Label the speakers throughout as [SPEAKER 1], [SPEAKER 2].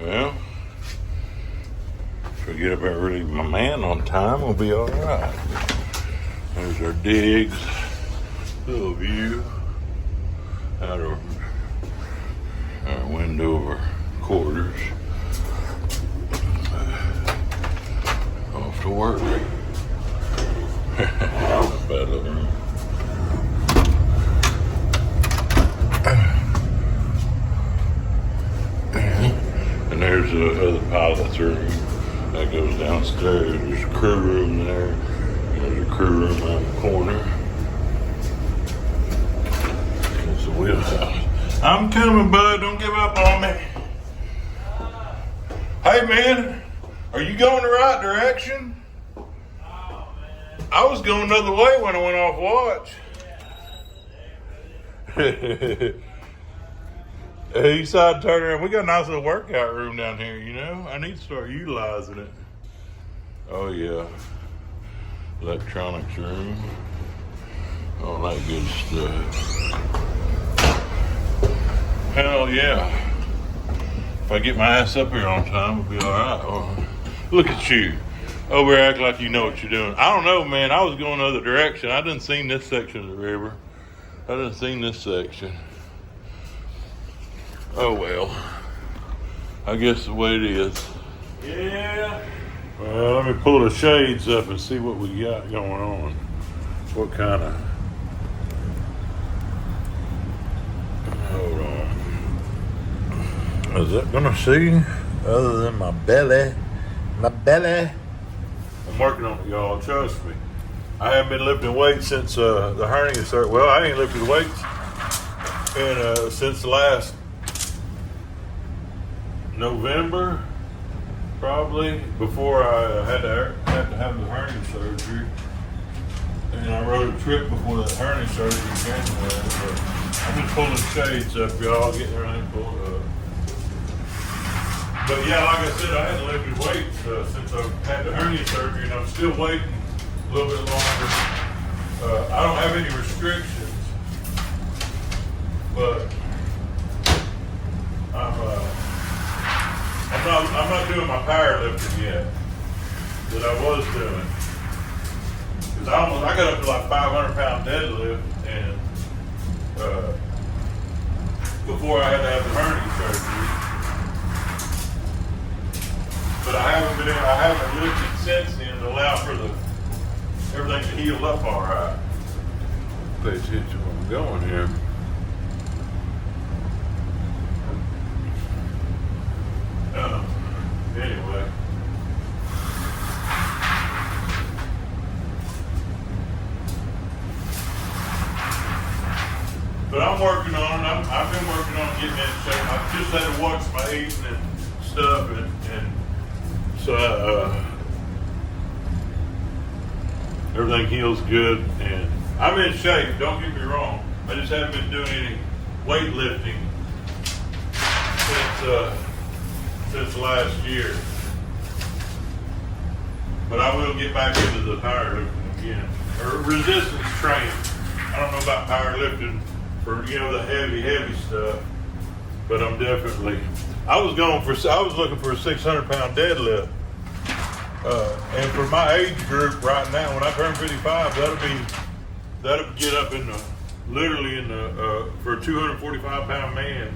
[SPEAKER 1] Well, if we get up there and relieve my man on time, we'll be all right. There's our digs. Little view out of our window of our quarters. Off to work. Not bad looking. And there's the other pilot's room that goes downstairs. There's a crew room there. There's a crew room around the corner. There's the wheelhouse. I'm coming, bud. Don't give up on me. Hey, man. Are you going the right direction?
[SPEAKER 2] Oh, man.
[SPEAKER 1] I was going the other way when I went off watch. East side turn around. We got a nice little workout room down here, you know? I need to start utilizing it. Oh, yeah. Electronics room. All that good stuff. Hell yeah. If I get my ass up here on time, we'll be all right. Oh, look at you. Over here acting like you know what you're doing. I don't know, man. I was going the other direction. I didn't see this section of the river. I didn't see this section. Oh, well. I guess the way it is.
[SPEAKER 2] Yeah.
[SPEAKER 1] Well, let me pull the shades up and see what we got going on. What kind of... Hold on. Is that gonna see? Other than my belly. My belly. I'm working on it, y'all. Trust me. I haven't been lifting weights since the hernia started. Well, I ain't lifted weights since last November, probably, before I had to have the hernia surgery. And I rode a trip before that hernia surgery in January. But I'm just pulling shades up, y'all, getting everything pulled up. But yeah, like I said, I hadn't lifted weights since I had the hernia surgery, and I'm still waiting a little bit longer. I don't have any restrictions, but I'm not doing my powerlifting yet that I was doing. Because I got up to like 500-pound deadlift, and before I had to have the hernia surgery. But I haven't lifted since then to allow for everything to heal up all right. Pay attention to where I'm going here. Anyway. But I'm working on it. I've been working on getting in shape. I've just had to watch my eating and stuff, and so everything heals good, and I'm in shape. Don't get me wrong. I just haven't been doing any weightlifting since last year. But I will get back into the powerlifting again, or resistance training. I don't know about powerlifting for the heavy stuff, but I'm definitely. I was looking for a 600-pound deadlift, and for my age group right now, when I turn 55, that'll get up literally for a 245-pound man.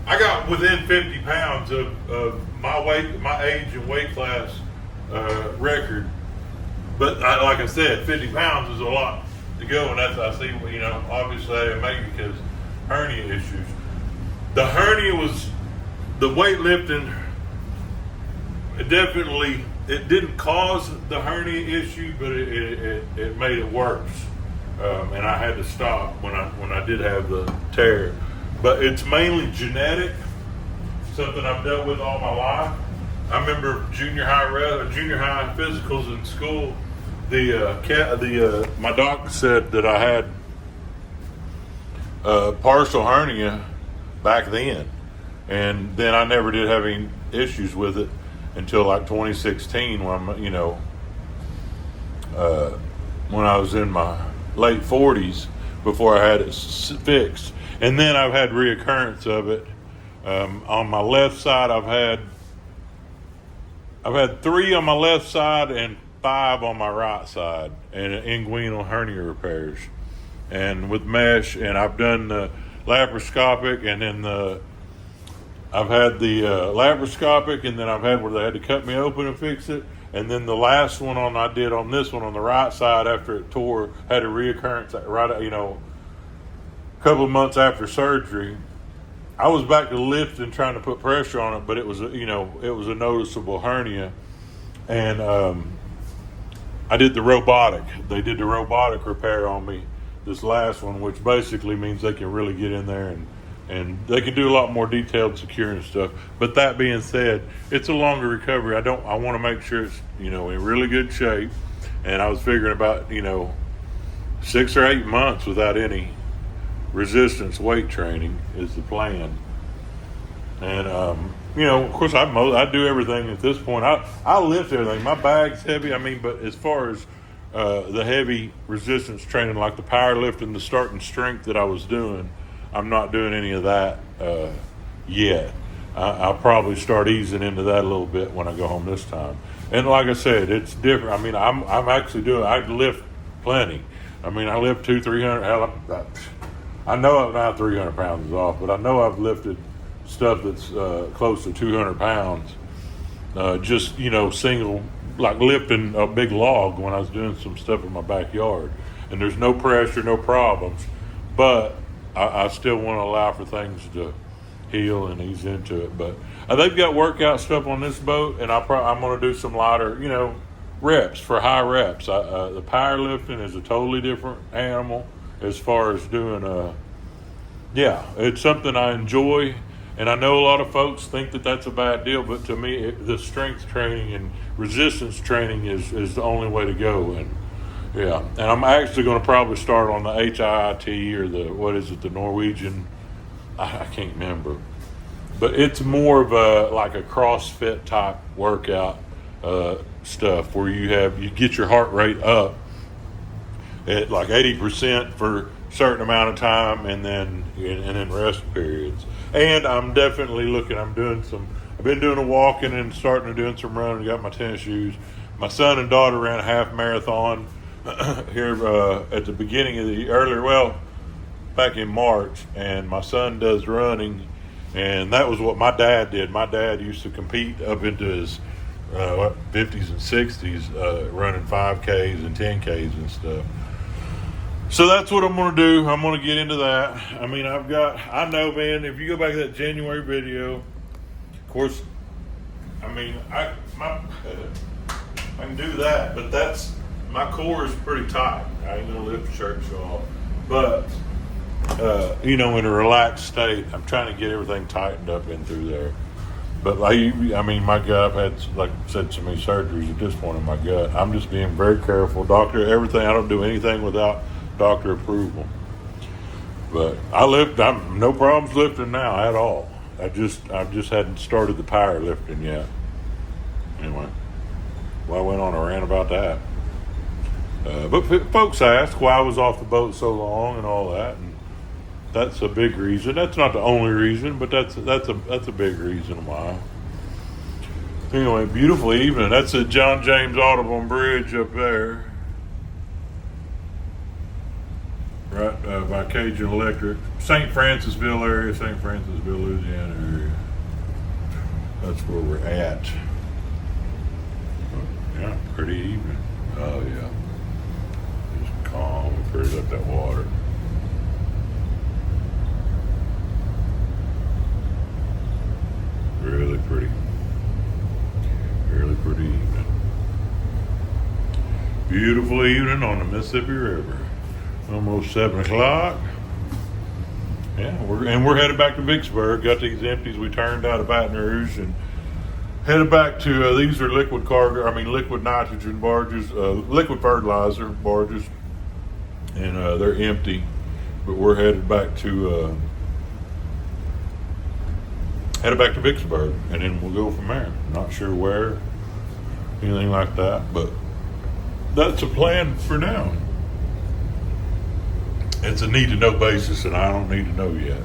[SPEAKER 1] I got within 50 pounds of my age and weight class record, but like I said, 50 pounds is a lot to go, and that's I see. Obviously I didn't make it because hernia issues. The hernia was the weightlifting. It didn't cause the hernia issue, but it made it worse, and I had to stop when I did have the tear. But it's mainly genetic, something I've dealt with all my life. I remember junior high physicals in school. My doctor said that I had partial hernia back then, and then I never did have any issues with it until like 2016 when I was in my late 40s before I had it fixed. And then I've had reoccurrence of it On my left side, I've had 3 on my left side and 5 on my right side, and inguinal hernia repairs, and with mesh. And I've done the laparoscopic, and then I've had the laparoscopic, and then I've had where they had to cut me open and fix it. And then the last one I did on this one on the right side after it tore, had a reoccurrence right, a couple of months after surgery. I was back to lifting, trying to put pressure on it, but it was a noticeable hernia. And I did the robotic. They did the robotic repair on me, this last one, which basically means they can really get in there and they can do a lot more detailed securing stuff. But that being said, it's a longer recovery. I want to make sure it's, in really good shape. And I was figuring about, 6 or 8 months without any resistance weight training is the plan. And, of course I do everything at this point. I lift everything. My bag's heavy. But as far as the heavy resistance training, like the powerlifting, the starting strength that I was doing, I'm not doing any of that yet. I'll probably start easing into that a little bit when I go home this time. And like I said, it's different. I'm actually I lift plenty. I lift 200-300. Hell, I know I'm not 300 pounds is off, but I know I've lifted stuff that's close to 200 pounds. Just single, like lifting a big log when I was doing some stuff in my backyard. And there's no pressure, no problems, but I still want to allow for things to heal and ease into it. But they've got workout stuff on this boat, and I'm going to do some lighter, reps for high reps. The powerlifting is a totally different animal as far as doing. It's something I enjoy, and I know a lot of folks think that that's a bad deal, but to me, the strength training and resistance training is the only way to go. And I'm actually going to probably start on the HIIT or the Norwegian, I can't remember. But it's more of a CrossFit type workout stuff where you get your heart rate up at like 80% for a certain amount of time and then rest periods. And I'm definitely I've been doing a walking and starting to doing some running. Got my tennis shoes. My son and daughter ran a half marathon here at the beginning of back in March, and my son does running, and that was what my dad did. My dad used to compete up into his 50s and 60s, running 5Ks and 10Ks and stuff. So that's what I'm going to do. I'm going to get into that. I know, man, if you go back to that January video, of course, I can do that, but my core is pretty tight. I ain't going to lift the shirt off. But, in a relaxed state, I'm trying to get everything tightened up in through there. But, my gut, I've had, like I said, so many surgeries at this point in my gut. I'm just being very careful. Everything, I don't do anything without doctor approval. But I'm no problems lifting now at all. I just hadn't started the powerlifting yet. Anyway, I went on a rant about that. But folks ask why I was off the boat so long and all that, and that's a big reason. That's not the only reason, but that's a big reason why. Anyway, beautiful evening. That's the John James Audubon Bridge up there, right by Cajun Electric, St. Francisville, Louisiana area. That's where we're at. Yeah, pretty evening. Oh yeah. Calm, pretty up that water. Really pretty evening. Beautiful evening on the Mississippi River. Almost 7 o'clock. Yeah, we're headed back to Vicksburg. Got these empties we turned out of Baton Rouge and headed back to these are liquid nitrogen barges, liquid fertilizer barges. And they're empty, but we're headed back to Vicksburg, and then we'll go from there. Not sure where, anything like that, but that's a plan for now. It's a need-to-know basis, and I don't need to know yet.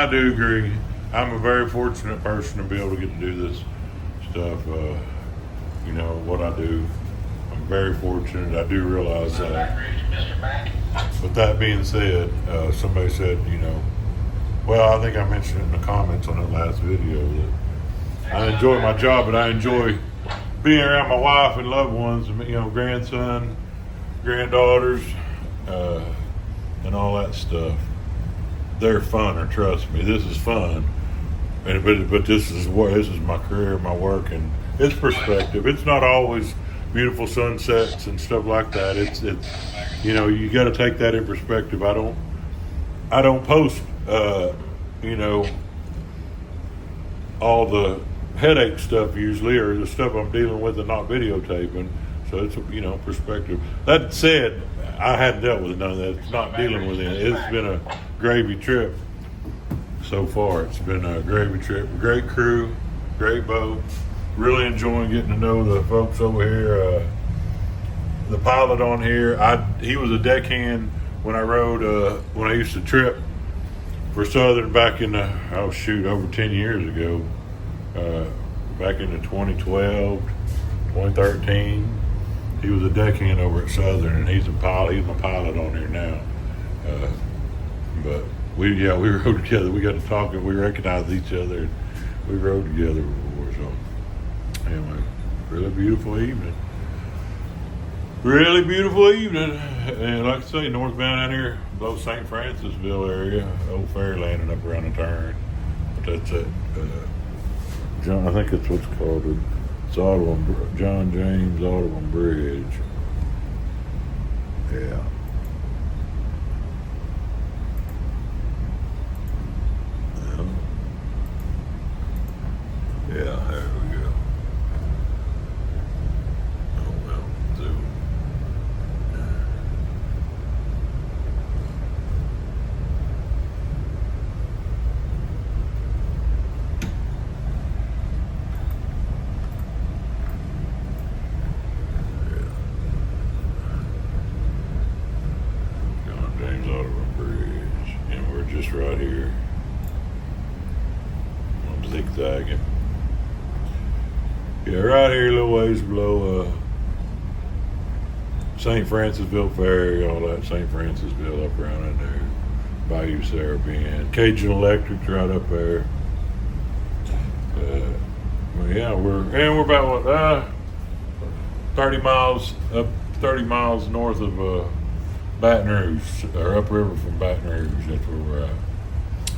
[SPEAKER 1] I do agree. I'm a very fortunate person to be able to get to do this stuff. You know, what I do. I'm very fortunate. I do realize that. With that being said, somebody said, you know, well, I think I mentioned it in the comments on that last video that I enjoy my job, but I enjoy being around my wife and loved ones, you know, grandson, granddaughters, and all that stuff. They're funner, trust me. This is fun, but this is my career, my work, and it's perspective. It's not always beautiful sunsets and stuff like that. It's you know, you got to take that in perspective. I don't post you know, all the headache stuff usually, or the stuff I'm dealing with and not videotaping. So it's, you know, perspective. That said, I hadn't dealt with none of that. It's not dealing with it. It's been a gravy trip so far. It's been a gravy trip. Great crew, great boat. Really enjoying getting to know the folks over here. The pilot on here, he was a deckhand when I rode, when I used to trip for Southern back in the, over 10 years ago. Back in the 2012, 2013. He was a deckhand over at Southern, and he's a pilot. He's my pilot on here now. But we rode together. We got to talking. We recognized each other. And we rode together before. So anyway, really beautiful evening. Really beautiful evening. And like I say, northbound out here, below St. Francisville area, old ferry landing up around the turn. But that's it. John, I think that's what's called. It's Audubon, John James Audubon Bridge. Yeah. Yeah, there we go. Oh well, zoom. John James Audubon Bridge, and we're just right here. I'm zigzagging. Yeah, right here, a little ways below St. Francisville Ferry, all that St. Francisville up around in there. Bayou Sarabin. Cajun Electric's right up there. Well, yeah, we're about 30 miles north of Baton Rouge, or upriver from Baton Rouge. That's where we're at.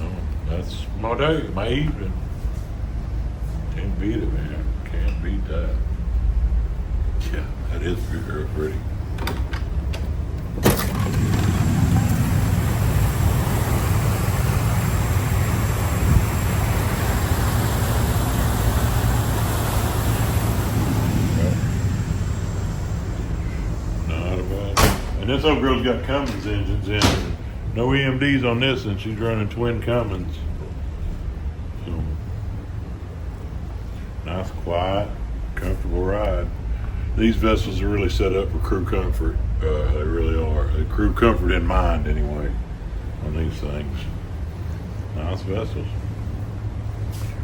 [SPEAKER 1] Oh, that's my day, my evening. Can't beat it, man. Can't beat that. Yeah, that is real pretty. Not a bad. And this old girl's got Cummins engines in it. No EMDs on this, and she's running twin Cummins. So, nice, quiet, comfortable ride. These vessels are really set up for crew comfort. They really are. Crew comfort in mind, anyway, on these things. Nice vessels.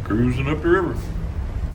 [SPEAKER 1] Cruising up the river.